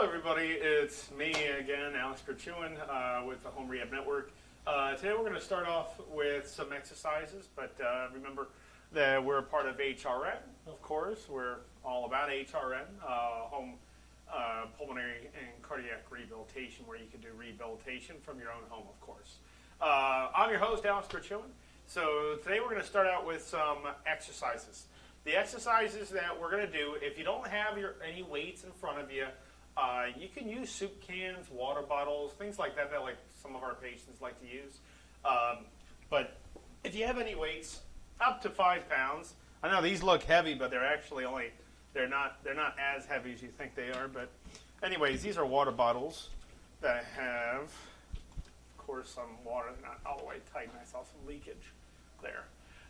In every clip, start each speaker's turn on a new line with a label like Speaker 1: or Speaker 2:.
Speaker 1: everybody, it's me again, Grichuhin, with the Home Rehab Network. Today we're going to start off with some exercises, but remember that we're a part of HRN, of course. We're all about HRN, home pulmonary and cardiac rehabilitation, where you can do rehabilitation from your own home, of course. I'm your host, Grichuhin. So today we're going to start out with some exercises. The exercises that we're going to do, if you don't have any weights in front of you, you can use soup cans, water bottles, things like that like some of our patients like to use. But if you have any weights, up to 5 pounds. I know these look heavy, but they're actually they're not as heavy as you think they are. But anyways, these are water bottles that have, of course, some water, not all the way tight, and I saw some leakage there.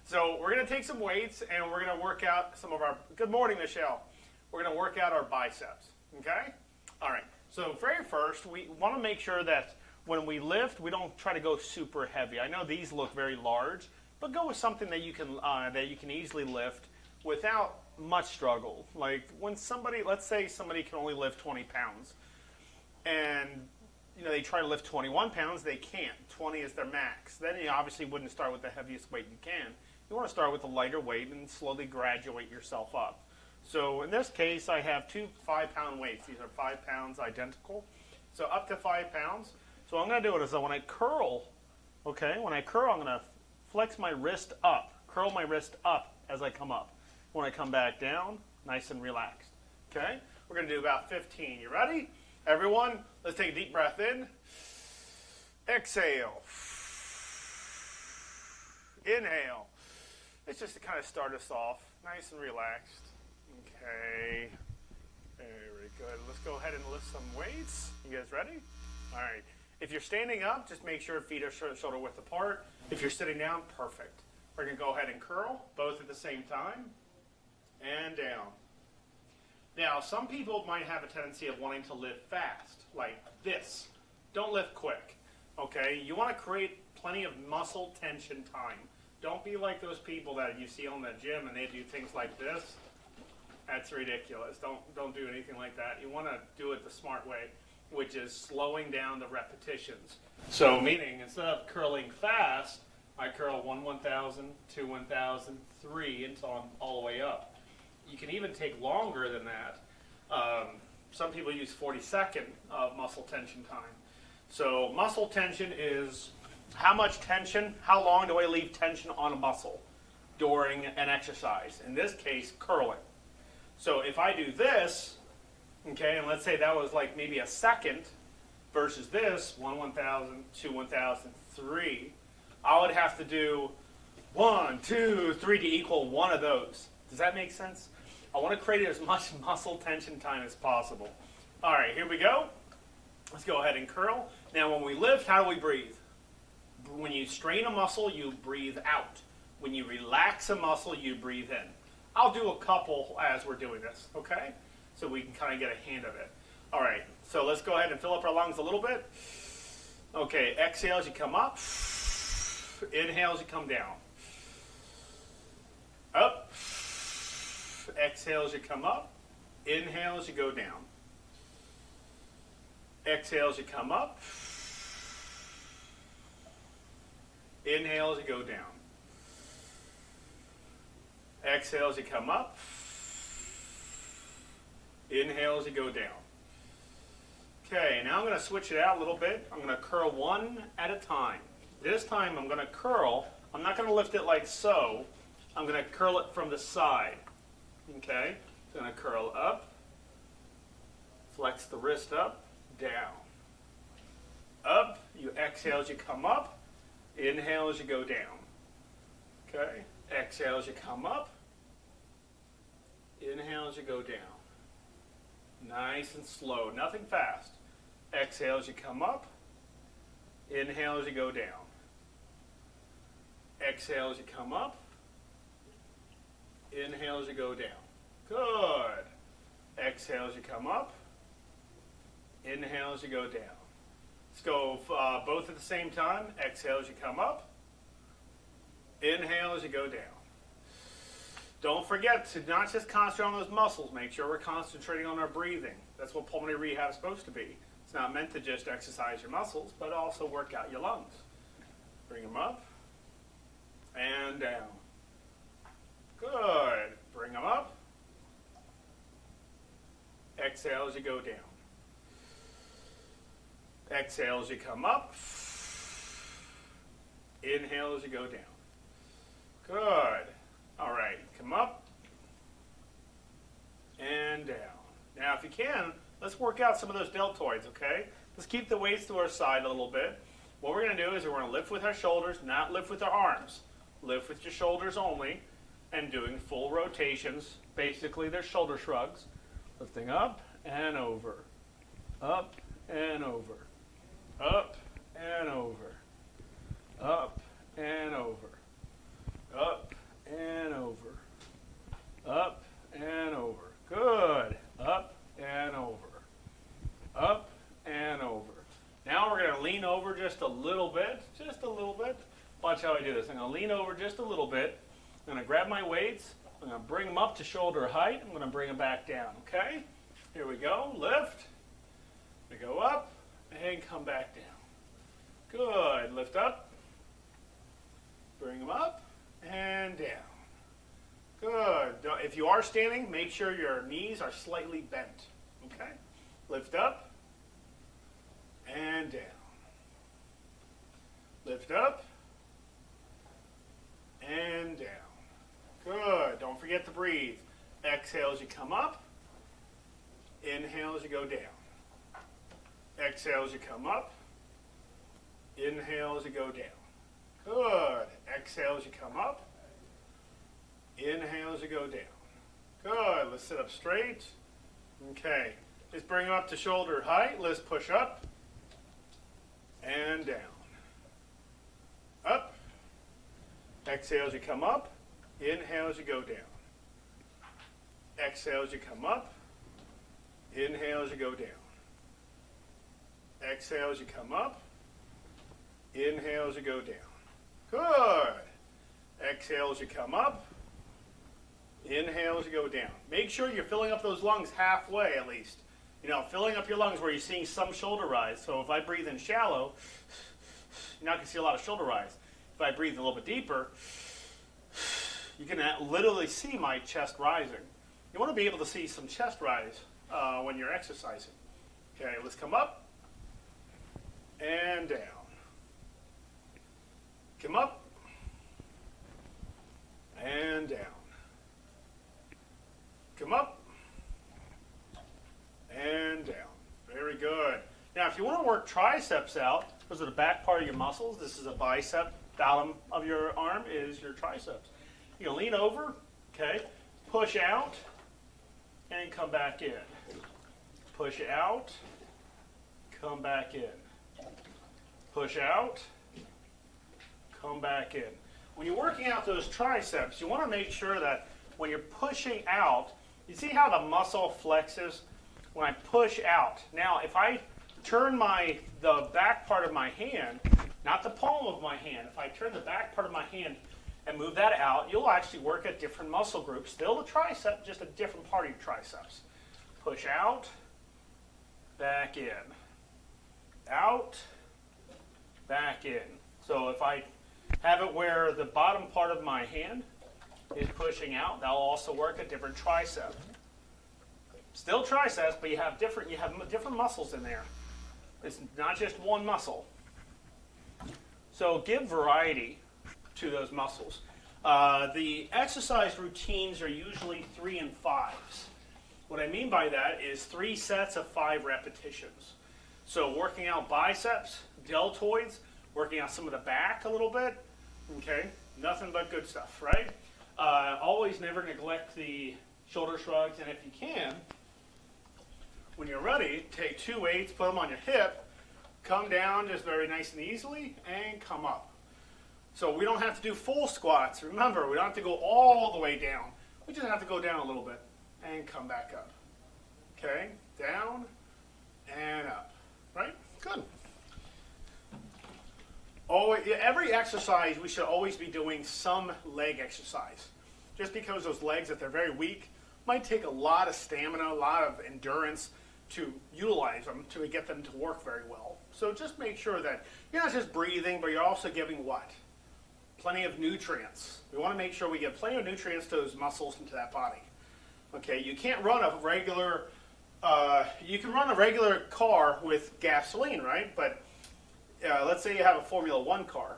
Speaker 1: So we're going to take some weights, and we're going to work out some of our, good morning, Michelle. We're going to work out our biceps, okay? All right, so very first, we want to make sure that when we lift, we don't try to go super heavy. I know these look very large, but go with something that you can easily lift without much struggle. Like when somebody, let's say somebody can only lift 20 pounds, and they try to lift 21 pounds, they can't. 20 is their max. Then you obviously wouldn't start with the heaviest weight you can. You want to start with a lighter weight and slowly graduate yourself up. So in this case, I have two 5-pound weights. These are 5 pounds identical. So up to 5 pounds. So what I'm going to do is when I curl, okay, when I curl, I'm going to flex my wrist up, curl my wrist up as I come up. When I come back down, nice and relaxed. Okay? We're going to do about 15. You ready? Everyone, let's take a deep breath in. Exhale. Inhale. It's just to kind of start us off, nice and relaxed. Okay. Very good. Let's go ahead and lift some weights. You guys ready? All right. If you're standing up, just make sure feet are shoulder width apart. If you're sitting down, perfect. We're going to go ahead and curl, both at the same time, and down. Now, some people might have a tendency of wanting to lift fast, like this. Don't lift quick, okay? You want to create plenty of muscle tension time. Don't be like those people that you see on the gym and they do things like this. That's ridiculous. Don't do anything like that. You want to do it the smart way, which is slowing down the repetitions. So meaning, instead of curling fast, I curl 1 1,000, 2 1,000, 3 until I'm all the way up. You can even take longer than that. Some people use 40-second muscle tension time. So muscle tension is how much tension, how long do I leave tension on a muscle during an exercise? In this case, curling. So if I do this, okay, and let's say that was like maybe a second versus this, 1 1,000, 2 1,000, 3, I would have to do 1, 2, 3 to equal one of those. Does that make sense? I want to create as much muscle tension time as possible. All right, here we go. Let's go ahead and curl. Now when we lift, how do we breathe? When you strain a muscle, you breathe out. When you relax a muscle, you breathe in. I'll do a couple as we're doing this, okay? So we can kind of get a hand of it. All right, so let's go ahead and fill up our lungs a little bit. Okay, exhale as you come up. Inhale as you come down. Up. Exhale as you come up. Inhale as you go down. Exhale as you come up. Inhale as you go down. Exhale as you come up. Inhale as you go down. Okay, now I'm going to switch it out a little bit. I'm going to curl one at a time. This time I'm going to curl. I'm not going to lift it like so. I'm going to curl it from the side. Okay, so I'm going to curl up. Flex the wrist up, down. Up, you exhale as you come up. Inhale as you go down. Okay, exhale as you come up. Inhale as you go down. Nice and slow, nothing fast. Exhale as you come up. Inhale as you go down. Exhale as you come up. Inhale as you go down. Good. Exhale as you come up. Inhale as you go down. Let's go both at the same time. Exhale as you come up. Inhale as you go down. Don't forget to not just concentrate on those muscles. Make sure we're concentrating on our breathing. That's what pulmonary rehab is supposed to be. It's not meant to just exercise your muscles, but also work out your lungs. Bring them up and down. Good. Bring them up. Exhale as you go down. Exhale as you come up. Inhale as you go down. Good. All right. Come up and down. Now, if you can, let's work out some of those deltoids, okay? Let's keep the weights to our side a little bit. What we're going to do is we're going to lift with our shoulders, not lift with our arms. Lift with your shoulders only and doing full rotations. Basically, they're shoulder shrugs. Lifting up and over. Up and over. Up and over. Up and over. Up and over. Up and over. Good. Up and over. Up and over. Now we're going to lean over just a little bit. Just a little bit. Watch how I do this. I'm going to lean over just a little bit. I'm going to grab my weights. I'm going to bring them up to shoulder height. I'm going to bring them back down. Okay? Here we go. Lift. We go up and come back down. Good. Lift up. Bring them up and down. Good. If you are standing, make sure your knees are slightly bent. Okay? Lift up and down. Lift up and down. Good. Don't forget to breathe. Exhale as you come up. Inhale as you go down. Exhale as you come up. Inhale as you go down. Good. Exhale as you come up. Inhale as you go down. Good. Let's sit up straight. Okay. Let's bring them up to shoulder height. Let's push up and down. Up. Exhale as you come up. Inhale as you go down. Exhale as you come up. Inhale as you go down. Exhale as you come up. Inhale as you go down. Good. Exhale as you come up. Inhale as you go down. Make sure you're filling up those lungs halfway at least. You know, filling up your lungs where you're seeing some shoulder rise. So if I breathe in shallow, you're not going to see a lot of shoulder rise. If I breathe a little bit deeper, you can literally see my chest rising. You want to be able to see some chest rise when you're exercising. Okay, let's come up and down. Come up and down. Come up and down. Very good. Now, if you want to work triceps out, those are the back part of your muscles. This is a bicep. Bottom of your arm is your triceps. You can lean over, okay, push out, and come back in. Push out, come back in. Push out, come back in. When you're working out those triceps, you want to make sure that when you're pushing out, you see how the muscle flexes? When I push out. Now, if I turn the back part of my hand, not the palm of my hand, if I turn the back part of my hand and move that out, you'll actually work at different muscle groups. Still the tricep, just a different part of your triceps. Push out, back in. Out, back in. So if I have it where the bottom part of my hand is pushing out, that'll also work a different tricep. Still triceps, but you have different muscles in there. It's not just one muscle. So give variety to those muscles. The exercise routines are usually 3 and 5s. What I mean by that is 3 sets of 5 repetitions. So working out biceps, deltoids, working out some of the back a little bit, okay? Nothing but good stuff, right? Always never neglect the shoulder shrugs, and if you can, when you're ready, take 2 weights, put them on your hip, come down just very nice and easily, and come up. So we don't have to do full squats. Remember, we don't have to go all the way down. We just have to go down a little bit and come back up. Okay? Down and up. Right? Good. Every exercise, we should always be doing some leg exercise. just because those legs, if they're very weak, might take a lot of stamina, a lot of endurance to utilize them to get them to work very well. So just make sure that you're not just breathing, but you're also giving what? Plenty of nutrients. We want to make sure we get plenty of nutrients to those muscles and to that body. Okay, you can't run a regular, you can run a regular car with gasoline, right? But let's say you have a Formula One car.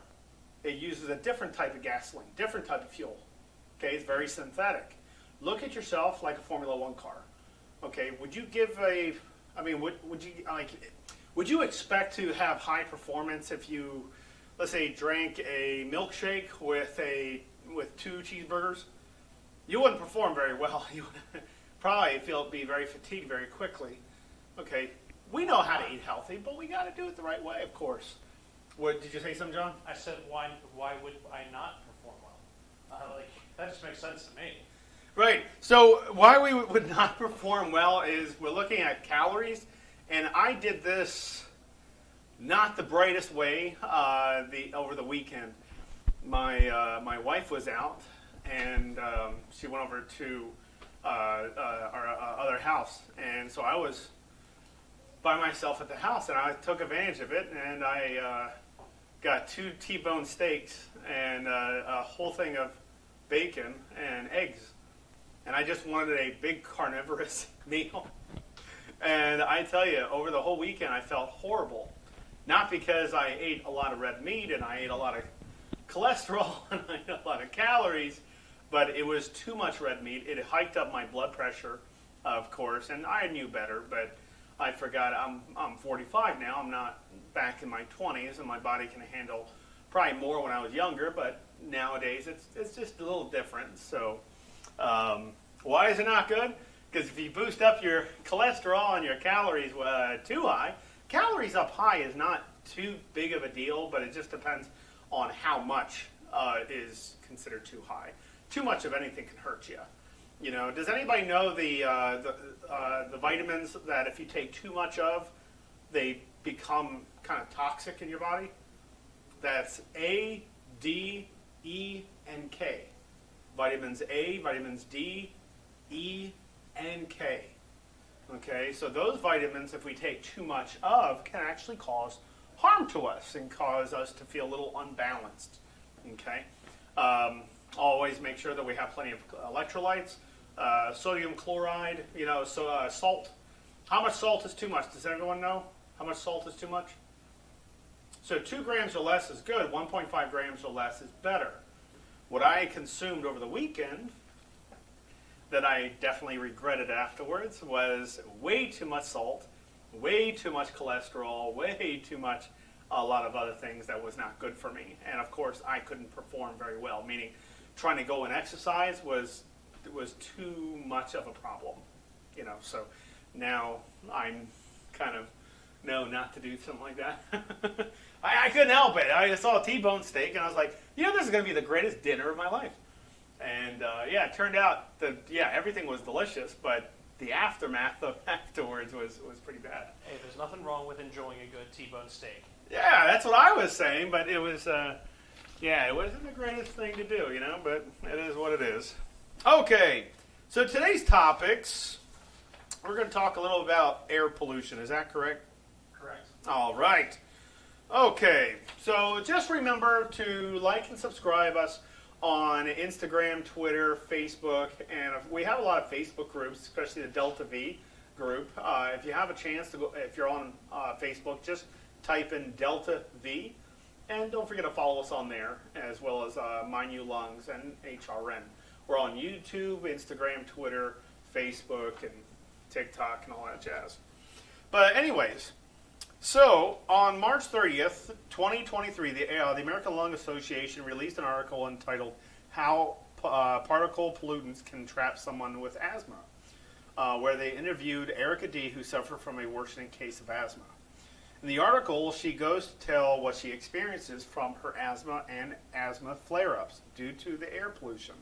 Speaker 1: It uses a different type of gasoline, different type of fuel. Okay, it's very synthetic. Look at yourself like a Formula One car. Okay, would you give a, I mean, would you expect to have high performance if you, let's say, drank a milkshake with 2 cheeseburgers? You wouldn't perform very well. You would probably be very fatigued very quickly. Okay, we know how to eat healthy, but we got to do it the right way, of course. What did you say, something, John?
Speaker 2: I said, why would I not perform well? That just makes sense to me.
Speaker 1: Right. So why we would not perform well is we're looking at calories, and I did this not the brightest way over the weekend. My wife was out, and she went over to our other house, and so I was by myself at the house, and I took advantage of it, and I got 2 T-bone steaks and a whole thing of bacon and eggs. And I just wanted a big carnivorous meal. And I tell you, over the whole weekend, I felt horrible. Not because I ate a lot of red meat and I ate a lot of cholesterol and I ate a lot of calories, but it was too much red meat. It hiked up my blood pressure, of course, and I knew better, but I forgot I'm 45 now. I'm not back in my 20s, and my body can handle probably more when I was younger, but nowadays it's just a little different. So why is it not good? Because if you boost up your cholesterol and your calories too high, calories up high is not too big of a deal, but it just depends on how much is considered too high. Too much of anything can hurt you. You know, does anybody know the vitamins that if you take too much of, they become kind of toxic in your body? That's A, D, E, and K. Vitamins A, vitamins D, E, and K. Okay, so those vitamins, if we take too much of, can actually cause harm to us and cause us to feel a little unbalanced. Okay, always make sure that we have plenty of electrolytes, sodium chloride, salt. How much salt is too much? Does everyone know how much salt is too much? So 2 grams or less is good. 1.5 grams or less is better. What I consumed over the weekend that I definitely regretted afterwards was way too much salt, way too much cholesterol, way too much a lot of other things that was not good for me. And of course, I couldn't perform very well, meaning trying to go and exercise was too much of a problem. So now I'm kind of know not to do something like that. I couldn't help it. I saw a T-bone steak, and I was like, this is going to be the greatest dinner of my life. And it turned out that, everything was delicious, but the aftermath of afterwards was pretty bad.
Speaker 2: Hey, there's nothing wrong with enjoying a good T-bone steak.
Speaker 1: Yeah, that's what I was saying, but it was, it wasn't the greatest thing to do, but it is what it is. Okay, so today's topics, we're going to talk a little about air pollution. Is that correct?
Speaker 2: Correct.
Speaker 1: All right. Okay, so just remember to like and subscribe us on Instagram, Twitter, Facebook, and we have a lot of Facebook groups, especially the Delta V group. If you have a chance to go, if you're on Facebook, just type in Delta V, and don't forget to follow us on there, as well as My New Lungs and HRN. We're on YouTube, Instagram, Twitter, Facebook, and TikTok, and all that jazz. But anyways, so on March 30th, 2023, the American Lung Association released an article entitled "How Particle Pollutants Can Trap Someone with Asthma," where they interviewed Erica D., who suffered from a worsening case of asthma. In the article, she goes to tell what she experiences from her asthma and asthma flare-ups due to the air pollution.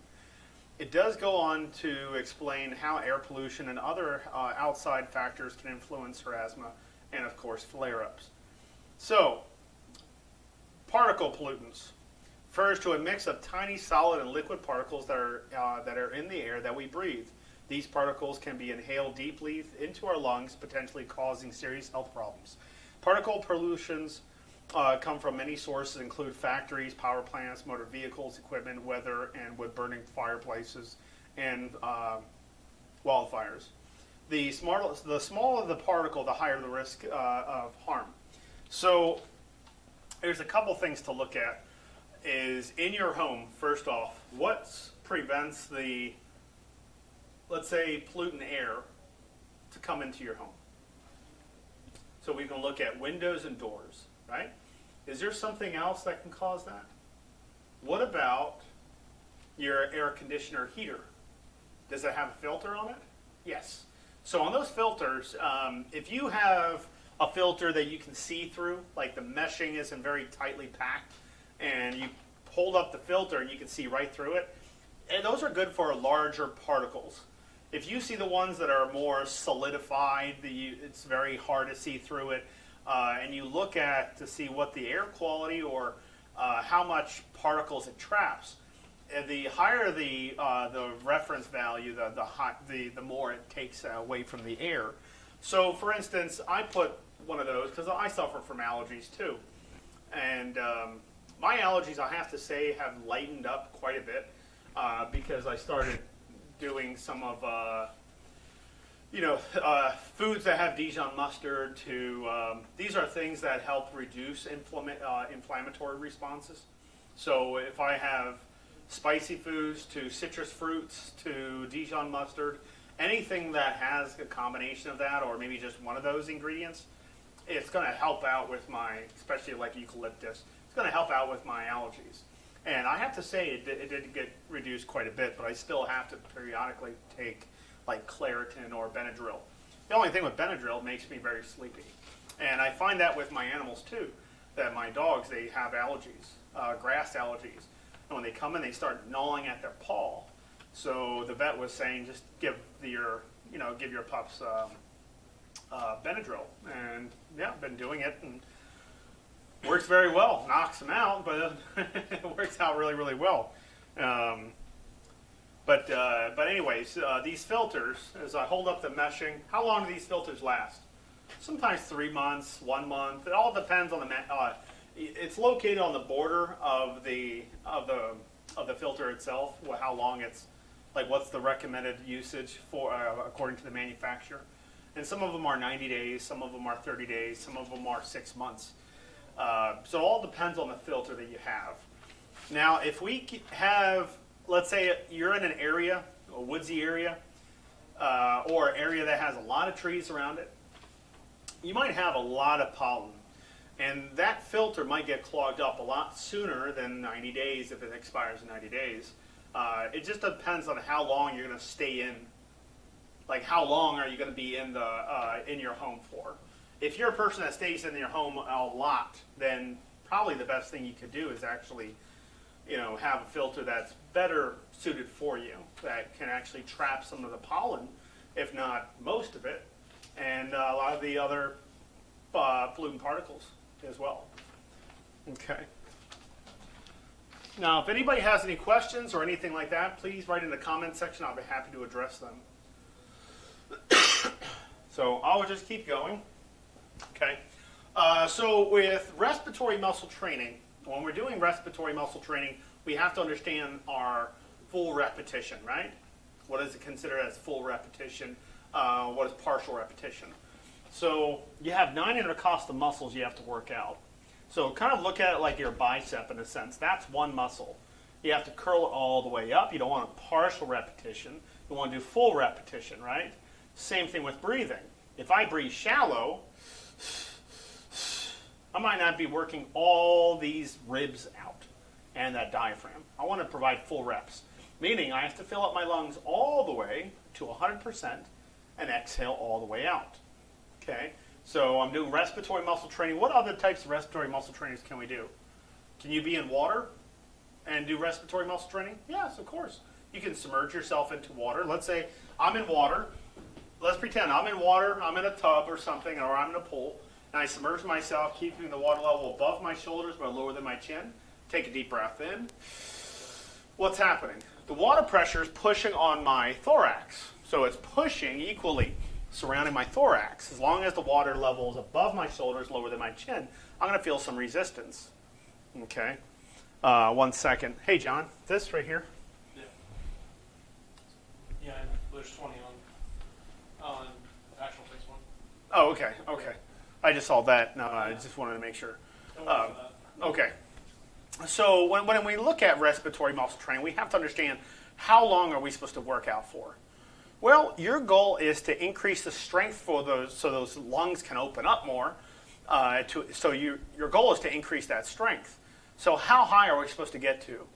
Speaker 1: It does go on to explain how air pollution and other outside factors can influence her asthma and, of course, flare-ups. So, particle pollutants. refers to a mix of tiny solid and liquid particles that are in the air that we breathe. These particles can be inhaled deeply into our lungs, potentially causing serious health problems. Particle pollutions come from many sources, include factories, power plants, motor vehicles, equipment, weather, and wood-burning fireplaces, and wildfires. The smaller the particle, the higher the risk of harm. So there's a couple things to look at. Is in your home, first off, what prevents the, let's say, pollutant air to come into your home? So we can look at windows and doors, right? Is there something else that can cause that? What about your air conditioner heater? Does it have a filter on it? Yes. So on those filters, if you have a filter that you can see through, like the meshing isn't very tightly packed, and you hold up the filter and you can see right through it, and those are good for larger particles. If you see the ones that are more solidified, it's very hard to see through it, and you look at to see what the air quality or how much particles it traps. And the higher the reference value, the more it takes away from the air. So, for instance, I put one of those because I suffer from allergies too, and my allergies, I have to say, have lightened up quite a bit because I started doing some of foods that have Dijon mustard. These are things that help reduce inflammatory responses. So if I have spicy foods to citrus fruits to Dijon mustard, anything that has a combination of that, or maybe just one of those ingredients, it's going to help out with especially like eucalyptus, it's going to help out with my allergies. And I have to say it did get reduced quite a bit, but I still have to periodically take like Claritin or Benadryl. The only thing with Benadryl, it makes me very sleepy. And I find that with my animals too, that my dogs, they have allergies, grass allergies. And when they come in, they start gnawing at their paw. So the vet was saying, just give your pups Benadryl. And yeah, I've been doing it, and works very well. Knocks them out, but it works out really, really well. But anyways, these filters, as I hold up the meshing, how long do these filters last? Sometimes 3 months, 1 month. It all depends on it's located on the border of the filter itself. How long it's, like, what's the recommended usage for according to the manufacturer? And some of them are 90 days, some of them are 30 days, some of them are 6 months. So it all depends on the filter that you have. Now, if we have, let's say you're in an area, a woodsy area, or an area that has a lot of trees around it, you might have a lot of pollen. And that filter might get clogged up a lot sooner than 90 days if it expires in 90 days. It just depends on how long you're going to stay in. Like, how long are you going to be in your home for? If you're a person that stays in your home a lot, then probably the best thing you could do is actually, have a filter that's better suited for you, that can actually trap some of the pollen, if not most of it, and a lot of the other pollutant particles as well. Okay. Now, if anybody has any questions or anything like that, please write in the comment section. I'll be happy to address them. So I'll just keep going. Okay. So with respiratory muscle training, when we're doing respiratory muscle training, we have to understand our full repetition, right? What is it considered as full repetition? What is partial repetition? So you have 9 intercostal muscles you have to work out. So kind of look at it like your bicep in a sense. That's one muscle. You have to curl it all the way up. You don't want a partial repetition. You want to do full repetition, right? Same thing with breathing. If I breathe shallow, I might not be working all these ribs out and that diaphragm. I want to provide full reps, meaning I have to fill up my lungs all the way to 100% and exhale all the way out. Okay, so I'm doing respiratory muscle training. What other types of respiratory muscle trainings can we do? Can you be in water and do respiratory muscle training? Yes, of course. You can submerge yourself into water. Let's say I'm in water. Let's pretend I'm in water, I'm in a tub or something, or I'm in a pool, and I submerge myself, keeping the water level above my shoulders but lower than my chin. Take a deep breath in. What's happening? The water pressure is pushing on my thorax. So it's pushing equally surrounding my thorax. As long as the water level is above my shoulders, lower than my chin, I'm going to feel some resistance. Okay? 1 second. Hey, John, this right here.
Speaker 2: Yeah. Yeah, and there's 20 on actual face one.
Speaker 1: Oh, okay, okay. I just saw that. No, I just wanted to make sure.
Speaker 2: Don't worry about that.
Speaker 1: Okay. So when we look at respiratory muscle training, we have to understand how long are we supposed to work out for? Well, your goal is to increase the strength for those so those lungs can open up more. So your goal is to increase that strength. So how high are we supposed to get to?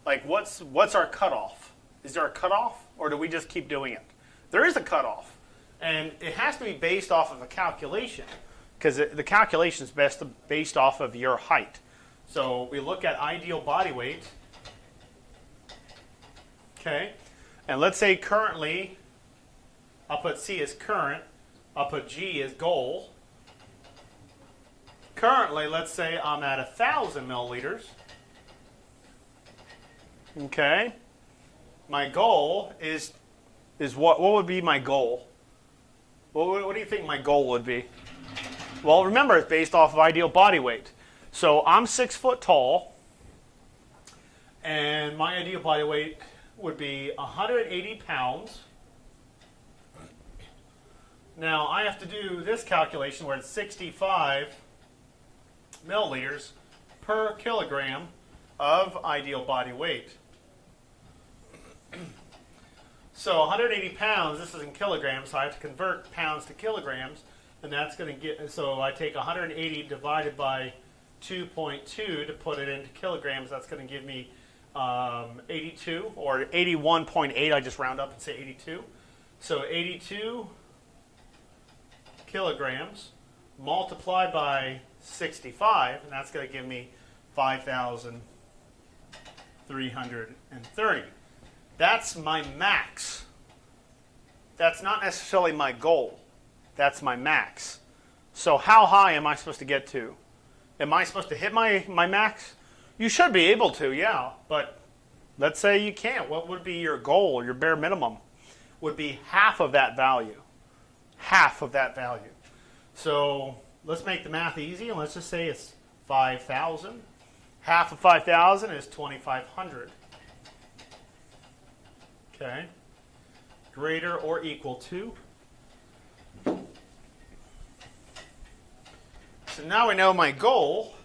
Speaker 1: Like what's our cutoff? Is there a cutoff, or do we just keep doing it? There is a cutoff, and it has to be based off of a calculation, because the calculation is based off of your height. So we look at ideal body weight. Okay, and let's say currently, I'll put C as current, I'll put G as goal. Currently, let's say I'm at 1,000 milliliters. Okay, my goal is what would be my goal? What do you think my goal would be? Well, remember, it's based off of ideal body weight. So I'm 6 foot tall, and my ideal body weight would be 180 pounds. Now, I have to do this calculation where it's 65 milliliters per kilogram of ideal body weight. So 180 pounds, this is in kilograms, so I have to convert pounds to kilograms, and that's going to get, so I take 180 divided by 2.2 to put it into kilograms. That's going to give me 82 or 81.8. I just round up and say 82. So 82 kilograms multiplied by 65, and that's going to give me 5,330. That's my max. That's not necessarily my goal. That's my max. So how high am I supposed to get to? Am I supposed to hit my max? You should be able to, yeah. But let's say you can't. What would be your goal, your bare minimum? Would be half of that value. Half of that value. So let's make the math easy, and let's just say it's 5,000. Half of 5,000 is 2,500. Okay. Greater or equal to. So now we know my goal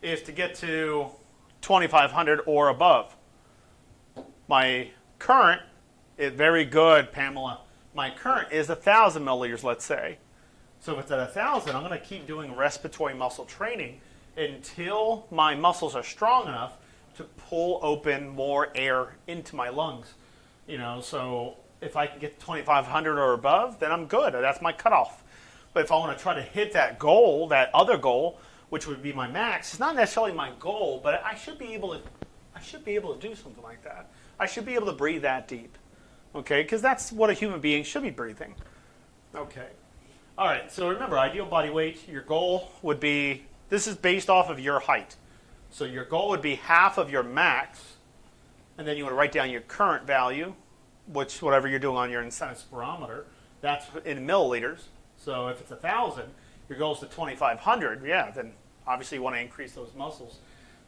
Speaker 1: is to get to 2,500 or above. My current is very good, Pamela. My current is 1,000 milliliters, let's say. So if it's at 1,000, I'm going to keep doing respiratory muscle training until my muscles are strong enough to pull open more air into my lungs. You know, so if I can get 2,500 or above, then I'm good. That's my cutoff. But if I want to try to hit that goal, that other goal, which would be my max, it's not necessarily my goal, but I should be able to do something like that. I should be able to breathe that deep. Okay? Because that's what a human being should be breathing. Okay. All right. So remember, ideal body weight, your goal would be, this is based off of your height. So your goal would be half of your max, and then you want to write down your current value, which whatever you're doing on your incentive spirometer, that's in milliliters. So if it's 1,000, your goal is to 2,500, yeah, then obviously you want to increase those muscles,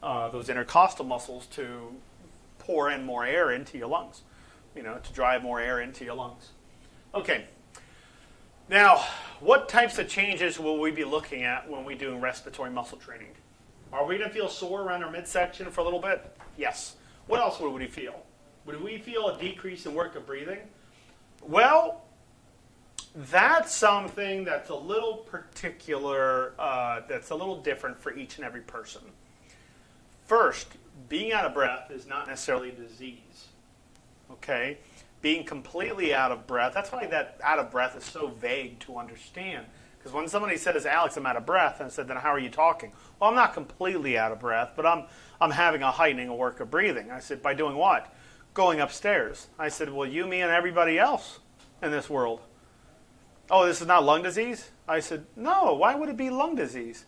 Speaker 1: those intercostal muscles, to pour in more air into your lungs, you know, to drive more air into your lungs. Okay. Now, what types of changes will we be looking at when we're doing respiratory muscle training? Are we going to feel sore around our midsection for a little bit? Yes. What else would we feel? Would we feel a decrease in work of breathing? Well, that's something that's a little particular, that's a little different for each and every person. First, being out of breath is not necessarily a disease. Okay? Being completely out of breath, that's why that out of breath is so vague to understand. Because when somebody says, Alex, I'm out of breath, and I said, then how are you talking? Well, I'm not completely out of breath, but I'm having a heightening of work of breathing. I said, by doing what? Going upstairs. I said, well, you, me, and everybody else in this world. Oh, this is not lung disease? I said, no, why would it be lung disease?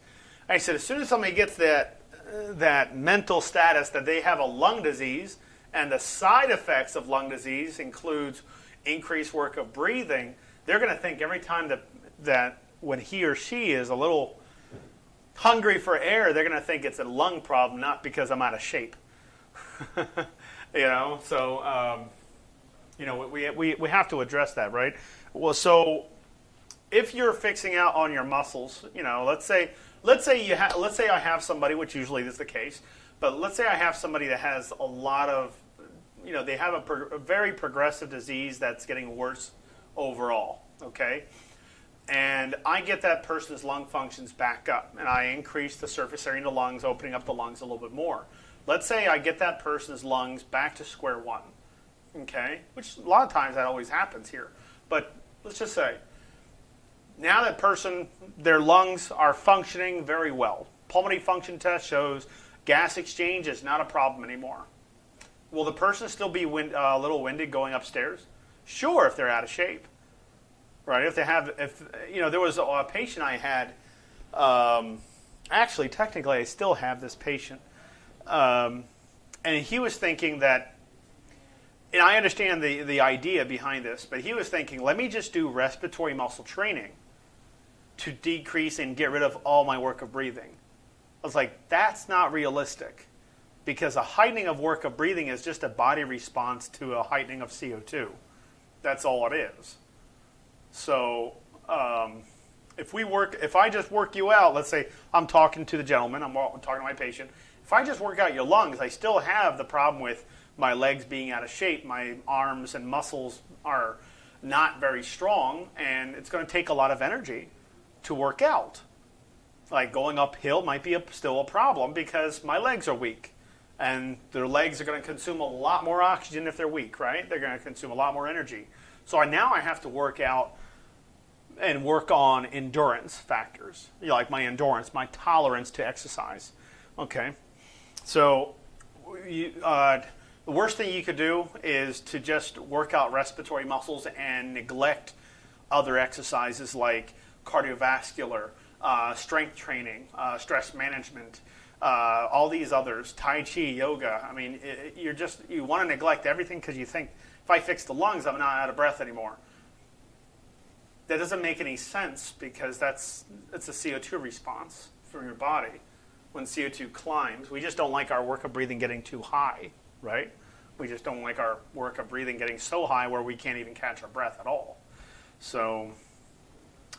Speaker 1: I said, as soon as somebody gets that that mental status that they have a lung disease, and the side effects of lung disease includes increased work of breathing, they're going to think every time that when he or she is a little hungry for air, they're going to think it's a lung problem, not because I'm out of shape. So we have to address that, right? Well, so if you're fixing out on your muscles, let's say I have somebody, which usually is the case, but let's say I have somebody that has a lot of, they have a very progressive disease that's getting worse overall, okay? And I get that person's lung functions back up, and I increase the surface area in the lungs, opening up the lungs a little bit more. Let's say I get that person's lungs back to square one, okay? Which a lot of times that always happens here. But let's just say, now that person, their lungs are functioning very well. Pulmonary function test shows gas exchange is not a problem anymore. Will the person still be a little winded going upstairs? Sure, if they're out of shape. Right? There was a patient I had, actually, technically, I still have this patient, and he was thinking that, and I understand the idea behind this, but he was thinking, let me just do respiratory muscle training to decrease and get rid of all my work of breathing. I was like, that's not realistic, because a heightening of work of breathing is just a body response to a heightening of CO2. That's all it is. So if I just work you out, let's say I'm talking to the gentleman, I'm talking to my patient. If I just work out your lungs, I still have the problem with my legs being out of shape. My arms and muscles are not very strong, and it's going to take a lot of energy to work out. Like going uphill might be still a problem because my legs are weak. And their legs are going to consume a lot more oxygen if they're weak, right? They're going to consume a lot more energy. So now I have to work out and work on endurance factors, like my endurance, my tolerance to exercise. Okay, so the worst thing you could do is to just work out respiratory muscles and neglect other exercises like cardiovascular, strength training, stress management, all these others, Tai Chi, yoga. I mean, you want to neglect everything because you think, if I fix the lungs, I'm not out of breath anymore. That doesn't make any sense because it's a CO2 response from your body when CO2 climbs. We just don't like our work of breathing getting too high, right? We just don't like our work of breathing getting so high where we can't even catch our breath at all. So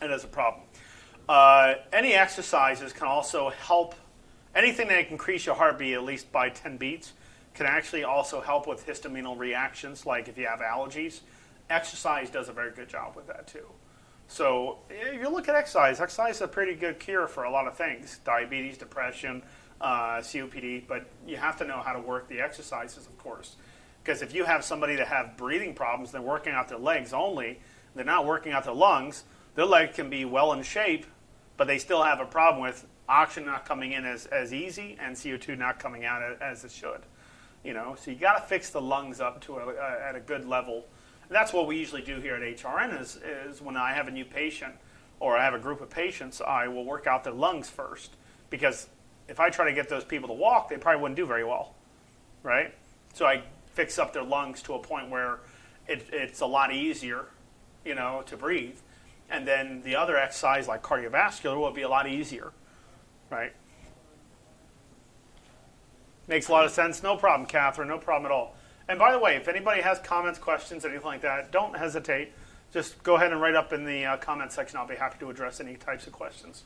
Speaker 1: it is a problem. Any exercises can also help. Anything that can increase your heartbeat at least by 10 beats can actually also help with histaminal reactions, like if you have allergies. Exercise does a very good job with that too. So if you look at exercise is a pretty good cure for a lot of things, diabetes, depression, COPD, but you have to know how to work the exercises, of course. Because if you have somebody that have breathing problems, they're working out their legs only, they're not working out their lungs, their leg can be well in shape, but they still have a problem with oxygen not coming in as easy and CO2 not coming out as it should. So you got to fix the lungs up to at a good level. And that's what we usually do here at HRN is when I have a new patient or I have a group of patients, I will work out their lungs first. Because if I try to get those people to walk, they probably wouldn't do very well, right? So I fix up their lungs to a point where it's a lot easier, to breathe. And then the other exercise, like cardiovascular, will be a lot easier, right? Makes a lot of sense. No problem, Catherine. No problem at all. And by the way, if anybody has comments, questions, anything like that, don't hesitate. Just go ahead and write up in the comment section. I'll be happy to address any types of questions.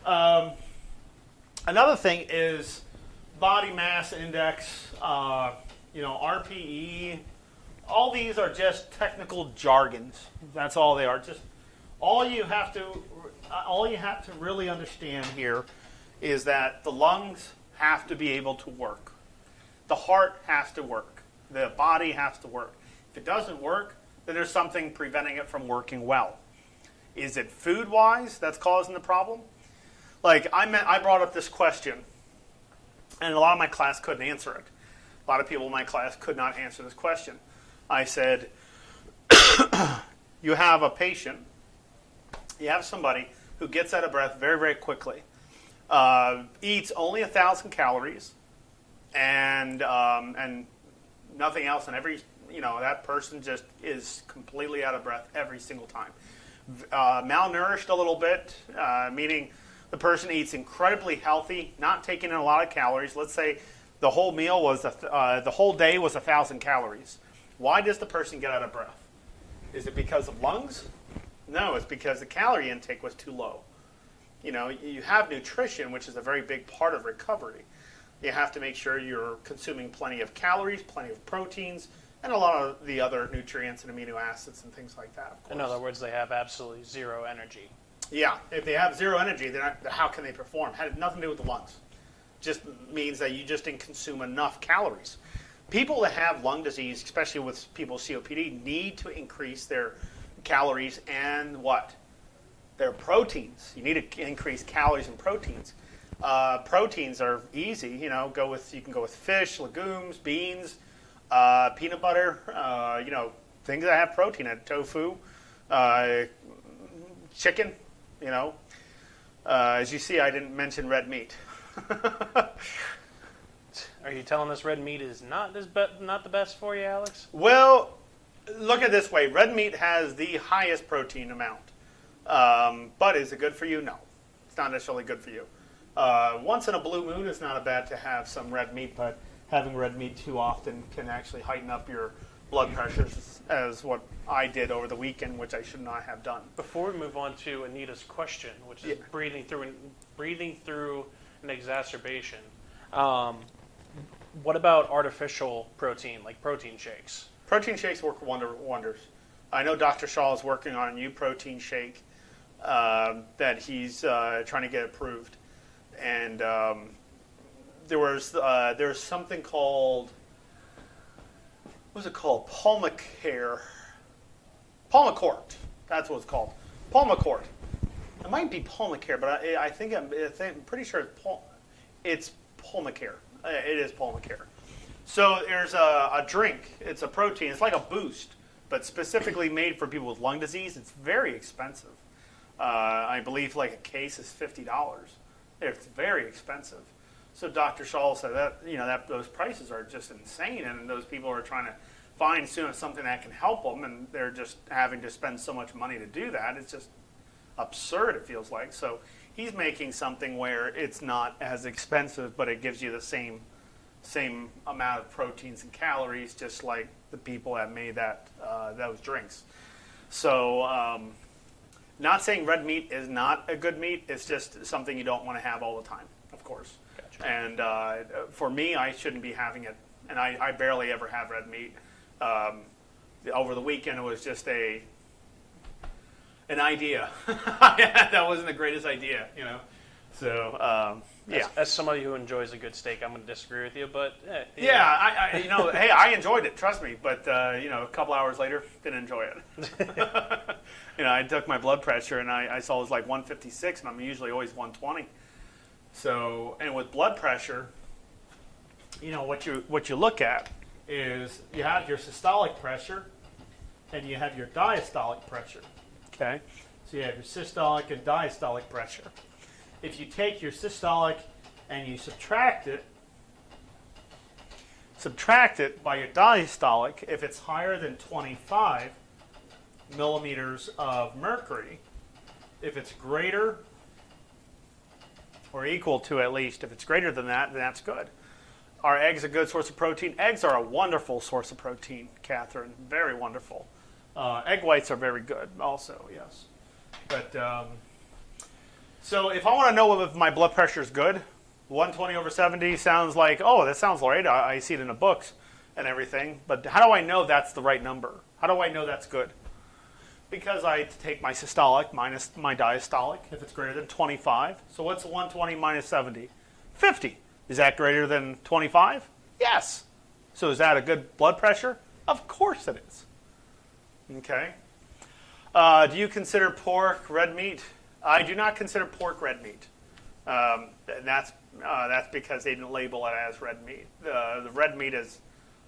Speaker 1: Another thing is body mass index, RPE. All these are just technical jargons. That's all they are. Just all you have to really understand here is that the lungs have to be able to work. The heart has to work. The body has to work. If it doesn't work, then there's something preventing it from working well. Is it food-wise that's causing the problem? Like I brought up this question, and a lot of my class couldn't answer it. A lot of people in my class could not answer this question. I said, you have a patient, you have somebody who gets out of breath very, very quickly. eats only 1,000 calories, and nothing else, and that person just is completely out of breath every single time. Malnourished a little bit, meaning the person eats incredibly healthy, not taking in a lot of calories. Let's say the whole meal was the whole day was 1,000 calories. Why does the person get out of breath? Is it because of lungs? No, it's because the calorie intake was too low. You have nutrition, which is a very big part of recovery. You have to make sure you're consuming plenty of calories, plenty of proteins, and a lot of the other nutrients and amino acids and things like that, of course.
Speaker 2: In other words, they have absolutely zero energy.
Speaker 1: Yeah, if they have zero energy, how can they perform? It had nothing to do with the lungs. Just means that you just didn't consume enough calories. People that have lung disease, especially with people with COPD, need to increase their calories and what? Their proteins. You need to increase calories and proteins. Proteins are easy. You can go with fish, legumes, beans, peanut butter. Things that have protein. Tofu, chicken. As you see, I didn't mention red meat.
Speaker 2: Are you telling us red meat is not the best for you, Alex?
Speaker 1: Well, look at it this way. Red meat has the highest protein amount. But is it good for you? No. It's not necessarily good for you. Once in a blue moon, it's not bad to have some red meat, but having red meat too often can actually heighten up your blood pressures, as what I did over the weekend, which I should not have done.
Speaker 2: Before we move on to Anita's question, which is breathing through an exacerbation, what about artificial protein, like protein shakes?
Speaker 1: Protein shakes work wonders. I know Dr. Shaw is working on a new protein shake that he's trying to get approved, and there's something called, what's it called? Pulmicort. That's what it's called. Pulmicort. It might be Pulmicort, but I'm pretty sure it's Pulmicort. It is Pulmicort. So there's a drink. It's a protein. It's like a Boost, but specifically made for people with lung disease. It's very expensive. I believe like a case is $50. It's very expensive. So Dr. Shaw said that those prices are just insane, and those people are trying to find something that can help them, and they're just having to spend so much money to do that. It's just absurd, it feels like. So he's making something where it's not as expensive, but it gives you the same amount of proteins and calories, just like the people that made those drinks. So not saying red meat is not a good meat. It's just something you don't want to have all the time, of course.
Speaker 2: Gotcha.
Speaker 1: And for me, I shouldn't be having it, and I barely ever have red meat. Over the weekend, it was just an idea. That wasn't the greatest idea, So yeah.
Speaker 2: As somebody who enjoys a good steak, I'm going to disagree with you, but
Speaker 1: yeah, hey, I enjoyed it. Trust me, but a couple hours later, didn't enjoy it. I took my blood pressure, and I saw it was like 156, and I'm usually always 120. So, and with blood pressure, what you look at is you have your systolic pressure, and you have your diastolic pressure. Okay, so you have your systolic and diastolic pressure. If you take your systolic and you subtract it by your diastolic, if it's higher than 25 millimeters of mercury, if it's greater or equal to, at least, if it's greater than that, then that's good. Are eggs a good source of protein? Eggs are a wonderful source of protein, Catherine. Very wonderful. Egg whites are very good also, yes. But so if I want to know if my blood pressure is good, 120/70 sounds like, oh, that sounds all right. I see it in the books and everything. But how do I know that's the right number? How do I know that's good? Because I take my systolic minus my diastolic if it's greater than 25. So what's 120 minus 70? 50. Is that greater than 25? Yes. So is that a good blood pressure? Of course it is. Okay. Do you consider pork red meat? I do not consider pork red meat. And that's because they didn't label it as red meat. The red meat is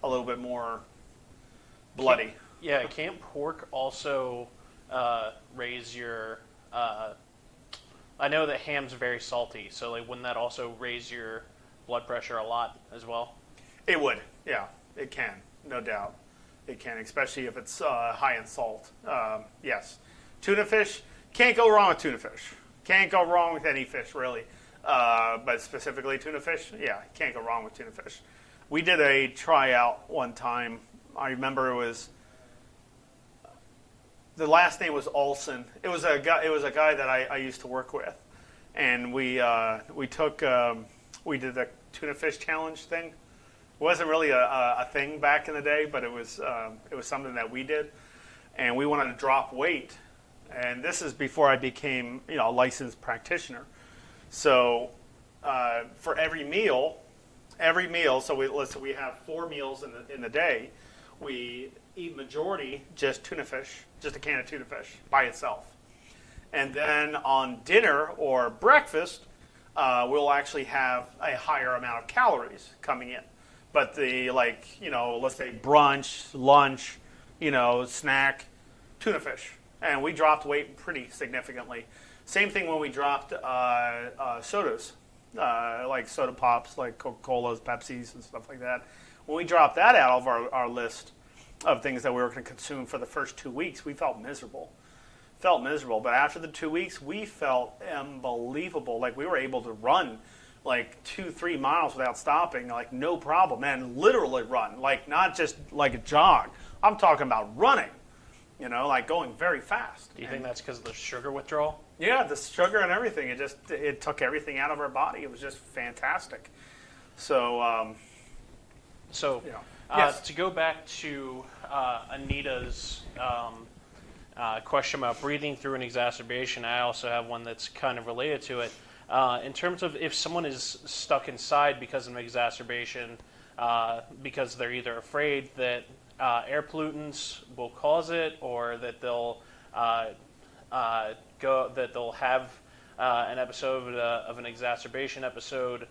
Speaker 1: a little bit more bloody.
Speaker 2: Can't pork also raise your I know that ham's very salty, so like wouldn't that also raise your blood pressure a lot as well?
Speaker 1: It would, yeah, it can, no doubt. It can, especially if it's high in salt. Yes. Tuna fish, can't go wrong with tuna fish. Can't go wrong with any fish, really. But specifically tuna fish, yeah, can't go wrong with tuna fish. We did a tryout one time. I remember it was, the last name was Olson. It was a guy that I used to work with. And we did the tuna fish challenge thing. It wasn't really a thing back in the day, but it was something that we did, and we wanted to drop weight. And this is before I became a licensed practitioner. So for every meal, so we have 4 meals in the day. We eat majority just tuna fish, just a can of tuna fish by itself, and then on dinner or breakfast, we'll actually have a higher amount of calories coming in. But let's say brunch, lunch, snack, tuna fish. And we dropped weight pretty significantly. Same thing when we dropped sodas, like soda pops, like Coca-Colas, Pepsis, and stuff like that. When we dropped that out of our list of things that we were going to consume for the first 2 weeks, we felt miserable. But after the 2 weeks, we felt unbelievable. Like we were able to run like 2-3 miles without stopping, like no problem, and literally run, like not just like a jog. I'm talking about running, like going very fast.
Speaker 2: Do you think that's because of the sugar withdrawal?
Speaker 1: Yeah, the sugar and everything. It took everything out of our body. It was just fantastic. So, yes.
Speaker 2: To go back to Anita's question about breathing through an exacerbation, I also have one that's kind of related to it. In terms of if someone is stuck inside because of an exacerbation, because they're either afraid that air pollutants will cause it, or that they'll have an episode of an exacerbation episode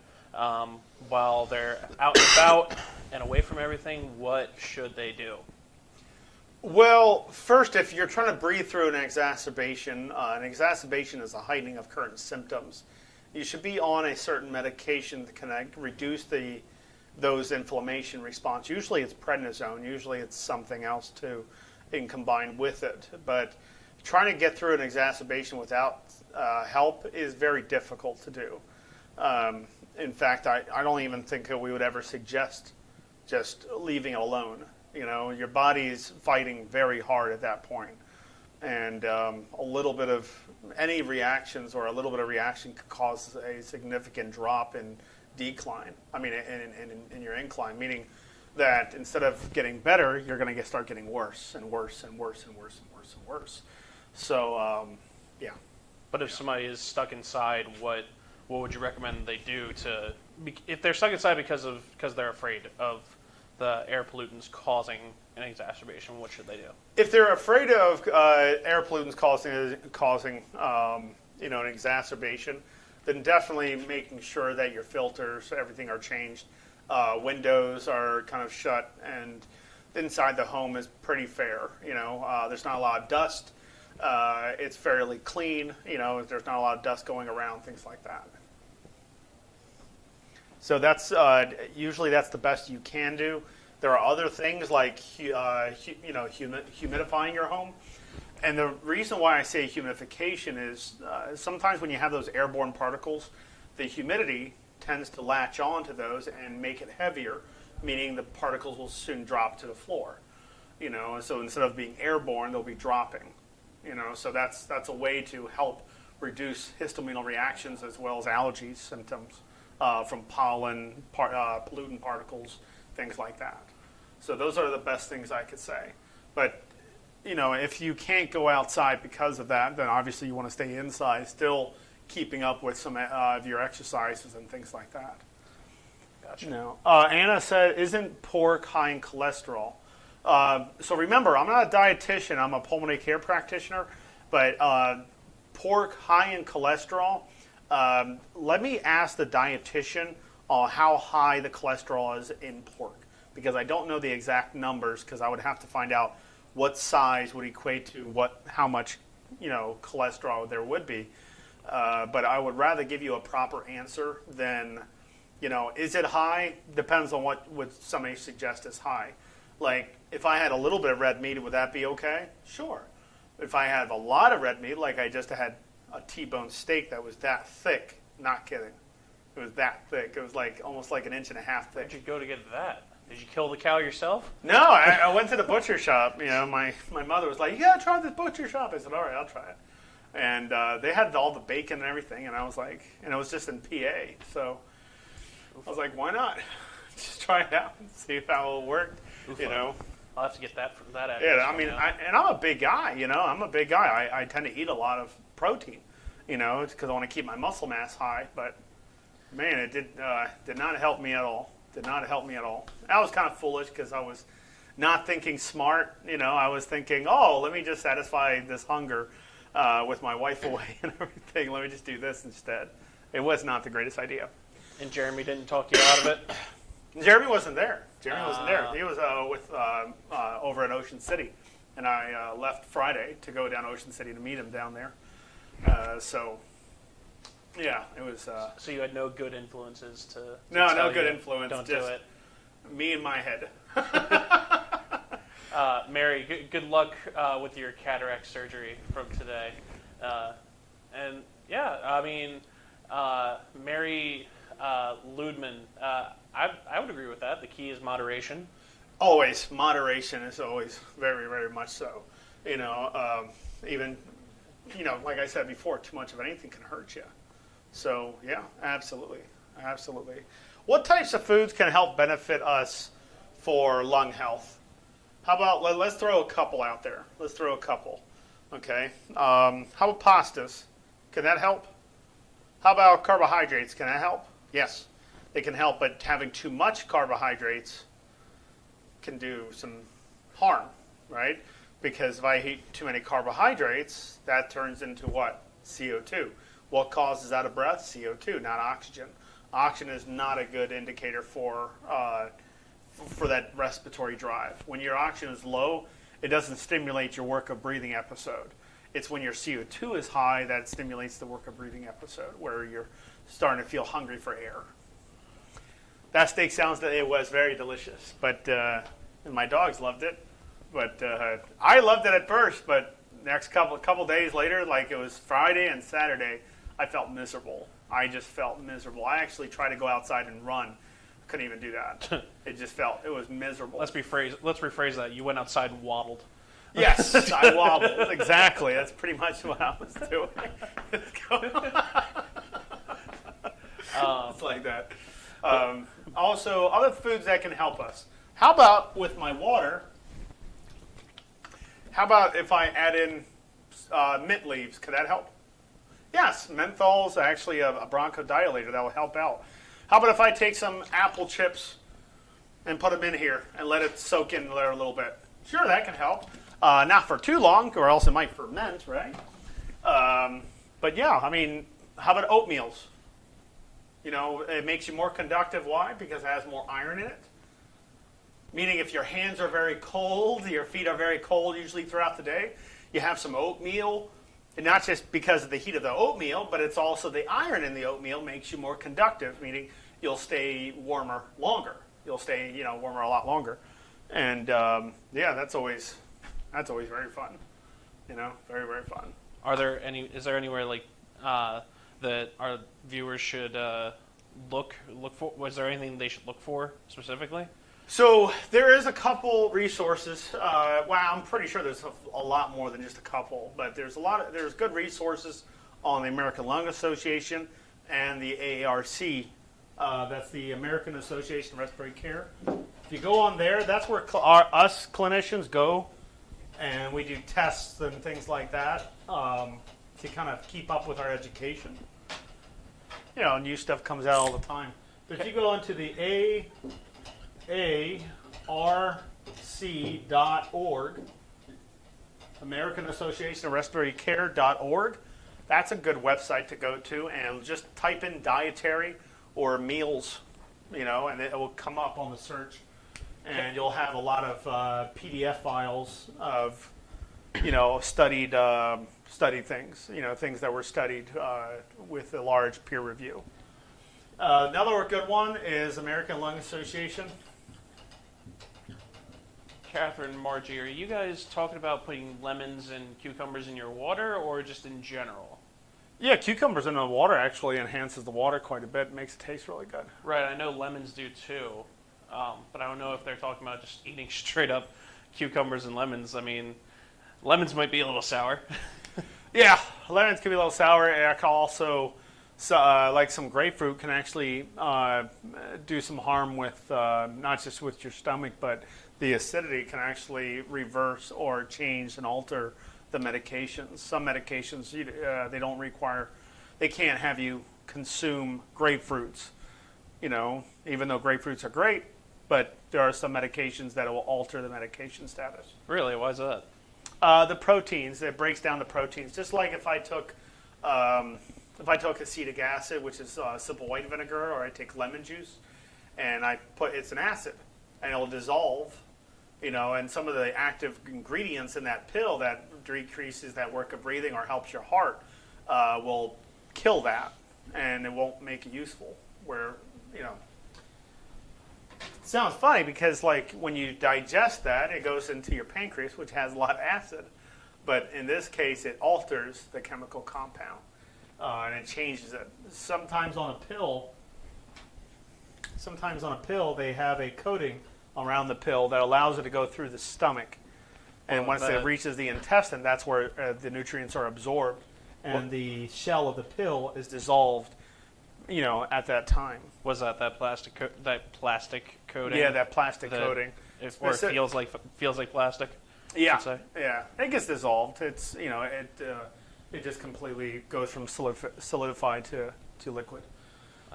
Speaker 2: while they're out and about and away from everything, what should they do?
Speaker 1: Well, first, if you're trying to breathe through an exacerbation is a heightening of current symptoms. You should be on a certain medication to reduce those inflammation response. Usually it's prednisone. Usually it's something else too, and combined with it. But trying to get through an exacerbation without help is very difficult to do. In fact, I don't even think that we would ever suggest just leaving it alone. Your body's fighting very hard at that point. And a little bit of any reactions or a little bit of reaction could cause a significant drop in decline. I mean, in your incline, meaning that instead of getting better, you're going to start getting worse and worse and worse and worse and worse and worse. So, yeah.
Speaker 2: But if somebody is stuck inside, what would you recommend they do if they're stuck inside because they're afraid of the air pollutants causing an exacerbation, what should they do?
Speaker 1: If they're afraid of air pollutants causing an exacerbation, then definitely making sure that your filters, everything are changed. Windows are kind of shut, and inside the home is pretty fair. There's not a lot of dust. It's fairly clean. There's not a lot of dust going around, things like that. So that's usually that's the best you can do. There are other things like humidifying your home, and the reason why I say humidification is sometimes when you have those airborne particles, the humidity tends to latch onto those and make it heavier, meaning the particles will soon drop to the floor. So instead of being airborne, they'll be dropping. So that's a way to help reduce histaminal reactions as well as allergy symptoms. From pollen, pollutant particles, things like that. So those are the best things I could say. But, if you can't go outside because of that, then obviously you want to stay inside, still keeping up with some of your exercises and things like that.
Speaker 2: Gotcha.
Speaker 1: Anna said, isn't pork high in cholesterol? So remember, I'm not a dietitian, I'm a pulmonary care practitioner, but pork high in cholesterol, let me ask the dietitian how high the cholesterol is in pork, because I don't know the exact numbers, because I would have to find out what size would equate to how much cholesterol there would be. But I would rather give you a proper answer than, is it high? Depends on what would somebody suggest is high. Like, if I had a little bit of red meat, would that be okay? Sure. If I have a lot of red meat, like I just had a T-bone steak that was that thick, not kidding. It was that thick. It was like almost like 1.5 inches thick.
Speaker 2: Where'd you go to get that? Did you kill the cow yourself?
Speaker 1: No, I went to the butcher shop. My mother was like, "You gotta try this butcher shop." I said, "All right, I'll try it." And they had all the bacon and everything, and I was like, and it was just in PA, so I was like, "Why not? Just try it out and see if how it worked."
Speaker 2: I'll have to get that from that address.
Speaker 1: Yeah, I mean, I'm a big guy. I'm a big guy. I tend to eat a lot of protein. Because I want to keep my muscle mass high. But man, it did not help me at all. Did not help me at all. I was kind of foolish because I was not thinking smart. I was thinking, oh, let me just satisfy this hunger with my wife away and everything. Let me just do this instead. It was not the greatest idea.
Speaker 2: And Jeremy didn't talk you out of it?
Speaker 1: Jeremy wasn't there. Jeremy wasn't there. He was over at Ocean City. And I left Friday to go down Ocean City to meet him down there. Yeah, it was.
Speaker 2: So you had no good influences to
Speaker 1: no good influence.
Speaker 2: Don't
Speaker 1: just
Speaker 2: do it.
Speaker 1: Me in my head.
Speaker 2: Mary, good luck with your cataract surgery from today. And yeah, I mean, Mary Ludman, I would agree with that. The key is moderation.
Speaker 1: Always. Moderation is always very, very much so. Even, like I said before, too much of anything can hurt you. So, yeah, absolutely. Absolutely. What types of foods can help benefit us for lung health? How about, let's throw a couple out there. Let's throw a couple. Okay. How about pastas? Can that help? How about carbohydrates? Can that help? Yes, they can help, but having too much carbohydrates can do some harm, right? Because if I eat too many carbohydrates, that turns into what? CO2. What causes out of breath? CO2, not oxygen. Oxygen is not a good indicator for that respiratory drive. When your oxygen is low, it doesn't stimulate your work of breathing episode. It's when your CO2 is high that stimulates the work of breathing episode, where you're starting to feel hungry for air. That steak it was very delicious, but and my dogs loved it. But I loved it at first, but next couple days later, like it was Friday and Saturday, I felt miserable. I just felt miserable. I actually tried to go outside and run. Couldn't even do that. It was miserable.
Speaker 2: Let's rephrase that. You went outside and waddled.
Speaker 1: Yes, I wobbled. Exactly. That's pretty much what I was doing. It's like that. Also, other foods that can help us. How about with my water? How about if I add in mint leaves? Could that help? Yes, menthol is actually a bronchodilator that will help out. How about if I take some apple chips and put them in here and let it soak in there a little bit? Sure, that can help. Not for too long, or else it might ferment, right? But yeah, I mean, how about oatmeals? It makes you more conductive. Why? Because it has more iron in it. Meaning if your hands are very cold, your feet are very cold usually throughout the day, you have some oatmeal. And not just because of the heat of the oatmeal, but it's also the iron in the oatmeal makes you more conductive, meaning you'll stay warmer longer. You'll stay, warmer a lot longer. And yeah, that's always very fun. Very, very fun.
Speaker 2: Is there anywhere like that our viewers should look for? Was there anything they should look for specifically?
Speaker 1: So there is a couple resources. I'm pretty sure there's a lot more than just a couple, but there's good resources on the American Lung Association and the AARC. That's the American Association of Respiratory Care. If you go on there, that's where us clinicians go, and we do tests and things like that to kind of keep up with our education. New stuff comes out all the time. But if you go into the ARC.org, American Association of Respiratory Care.org. That's a good website to go to, and just type in dietary or meals, and it will come up on the search, and you'll have a lot of PDF files of, studied studied things, things that were studied with a large peer review. Another good one is American Lung Association.
Speaker 2: Catherine, Margie, are you guys talking about putting lemons and cucumbers in your water, or just in general?
Speaker 1: Yeah, cucumbers in the water actually enhances the water quite a bit. It makes it taste really good.
Speaker 2: Right, I know lemons do too, but I don't know if they're talking about just eating straight up cucumbers and lemons. I mean, lemons might be a little sour.
Speaker 1: Yeah, lemons can be a little sour. And also, like some grapefruit can actually do some harm with not just with your stomach, but the acidity can actually reverse or change and alter the medications. Some medications they can't have you consume grapefruits, even though grapefruits are great, but there are some medications that will alter the medication status.
Speaker 2: Really? Why is that?
Speaker 1: The proteins, it breaks down the proteins. Just like if I took acetic acid, which is simple white vinegar, or I take lemon juice, and it's an acid, and it'll dissolve, and some of the active ingredients in that pill that decreases that work of breathing or helps your heart will kill that, and it won't make it useful. It sounds funny because like when you digest that, it goes into your pancreas, which has a lot of acid, but in this case, it alters the chemical compound and it changes it. Sometimes on a pill, they have a coating around the pill that allows it to go through the stomach. And once it reaches the intestine, that's where the nutrients are absorbed. And the shell of the pill is dissolved, at that time.
Speaker 2: Was that plastic coating?
Speaker 1: Yeah, that plastic coating.
Speaker 2: It feels like plastic.
Speaker 1: Yeah, yeah. It gets dissolved. It's it just completely goes from solidified to liquid.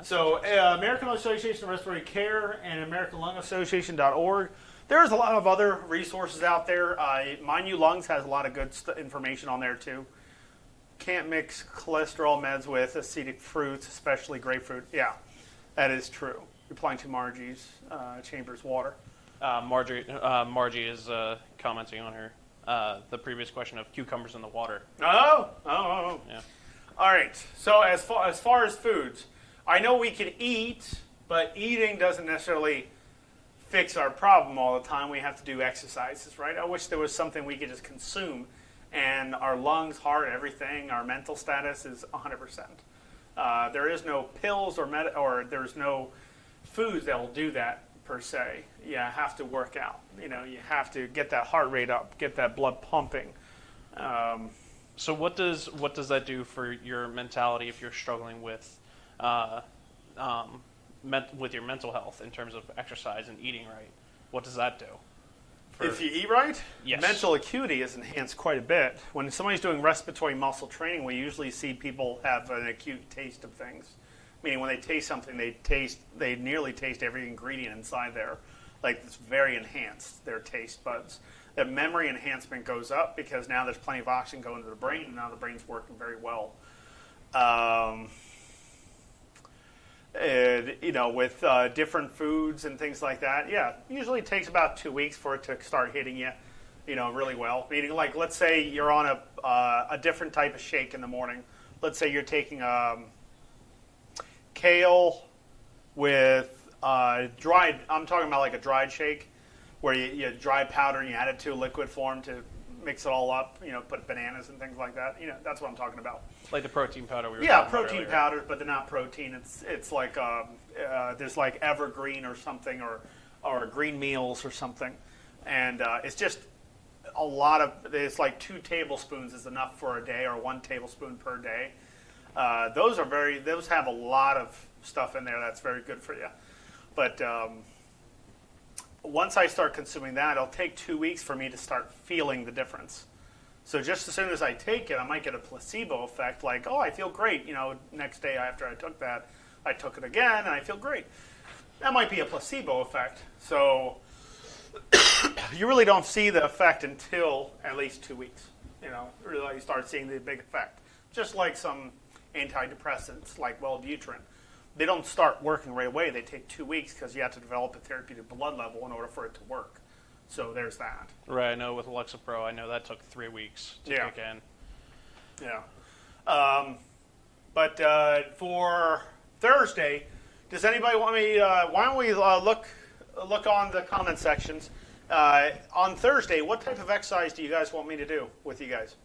Speaker 1: So American Association of Respiratory Care and AmericanLungAssociation.org. There's a lot of other resources out there. Mind You Lungs has a lot of good information on there too. Can't mix cholesterol meds with acidic fruits, especially grapefruit. Yeah, that is true. Replying to Margie's Chambers water.
Speaker 2: Margie is commenting on her the previous question of cucumbers in the water.
Speaker 1: Oh.
Speaker 2: Yeah.
Speaker 1: All right. So as far as foods, I know we can eat, but eating doesn't necessarily fix our problem all the time. We have to do exercises, right? I wish there was something we could just consume, and our lungs, heart, everything, our mental status is 100%. There is no pills or there's no foods that will do that per se. You have to work out. You have to get that heart rate up, get that blood pumping.
Speaker 2: So what does that do for your mentality if you're struggling with with your mental health in terms of exercise and eating right? What does that do?
Speaker 1: If you eat right,
Speaker 2: yes.
Speaker 1: Mental acuity is enhanced quite a bit. When somebody's doing respiratory muscle training, we usually see people have an acute taste of things. Meaning when they taste something, they nearly taste every ingredient inside there. Like it's very enhanced, their taste buds. The memory enhancement goes up because now there's plenty of oxygen going to the brain, and now the brain's working very well. With different foods and things like that, usually it takes about 2 weeks for it to start hitting you, really well. Meaning, like, let's say you're on a different type of shake in the morning. Let's say you're taking kale with dried. I'm talking about like a dried shake, where you dry powder and you add it to a liquid form to mix it all up. Put bananas and things like that. That's what I'm talking about.
Speaker 2: Like the protein powder we were talking about
Speaker 1: protein
Speaker 2: earlier.
Speaker 1: powders, but they're not protein. It's like there's like Evergreen or something, or Green Meals or something, and it's just a lot of. It's like 2 tablespoons is enough for a day, or 1 tablespoon per day. Those have a lot of stuff in there that's very good for you. But once I start consuming that, it'll take 2 weeks for me to start feeling the difference. So just as soon as I take it, I might get a placebo effect, like, oh, I feel great. Next day after I took that, I took it again, and I feel great. That might be a placebo effect. So you really don't see the effect until at least 2 weeks. Really you start seeing the big effect. Just like some antidepressants, like Wellbutrin. They don't start working right away. They take 2 weeks because you have to develop a therapeutic blood level in order for it to work. So there's that.
Speaker 2: Right, I know with Lexapro, I know that took 3 weeks to kick in.
Speaker 1: Yeah. But for Thursday, does anybody want me? Why don't we look on the comment sections on Thursday? What type of exercise do you guys want me to do with you guys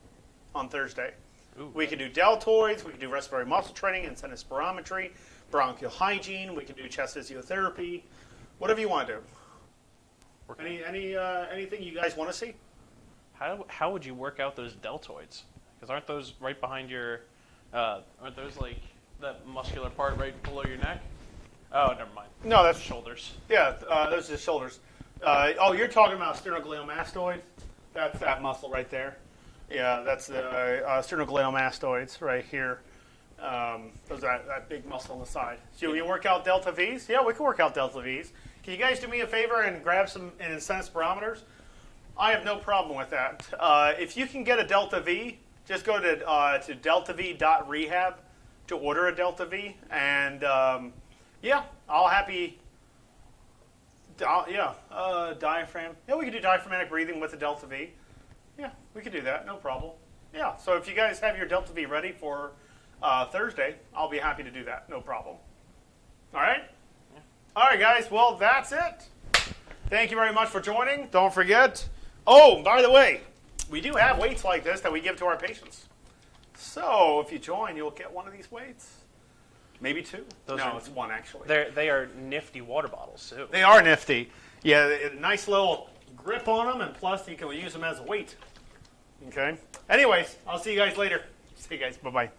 Speaker 1: on Thursday?
Speaker 2: Ooh.
Speaker 1: We can do deltoids. We can do respiratory muscle training, incentive spirometry, bronchial hygiene. We can do chest physiotherapy. Whatever you want to do. Anything you guys want to see?
Speaker 2: How would you work out those deltoids? Because aren't those right behind your? Aren't those like that muscular part right below your neck? Oh, never mind.
Speaker 1: No, that's
Speaker 2: Shoulders.
Speaker 1: Yeah, those are the shoulders. Oh, you're talking about sternocleidomastoid? That's that muscle right there. Yeah, that's the sternocleidomastoids right here. Those that big muscle on the side. So you work out delta V's? Yeah, we can work out delta V's. Can you guys do me a favor and grab some incentive spirometers? I have no problem with that. If you can get a delta V, just go to deltav.rehab to order a delta V, and yeah, I'll happy. Diaphragm. Yeah, we can do diaphragmatic breathing with a delta V. Yeah, we could do that, no problem. Yeah, so if you guys have your delta V ready for Thursday, I'll be happy to do that, no problem. All right? Yeah. All right, guys, well, that's it. Thank you very much for joining. Don't forget. Oh, by the way, we do have weights like this that we give to our patients. So if you join, you'll get one of these weights. Maybe two. It's one, actually.
Speaker 2: They are nifty water bottles, too.
Speaker 1: They are nifty. Yeah, a nice little grip on them, and plus you can use them as a weight. Okay? Anyways, I'll see you guys later. See you guys. Bye-bye.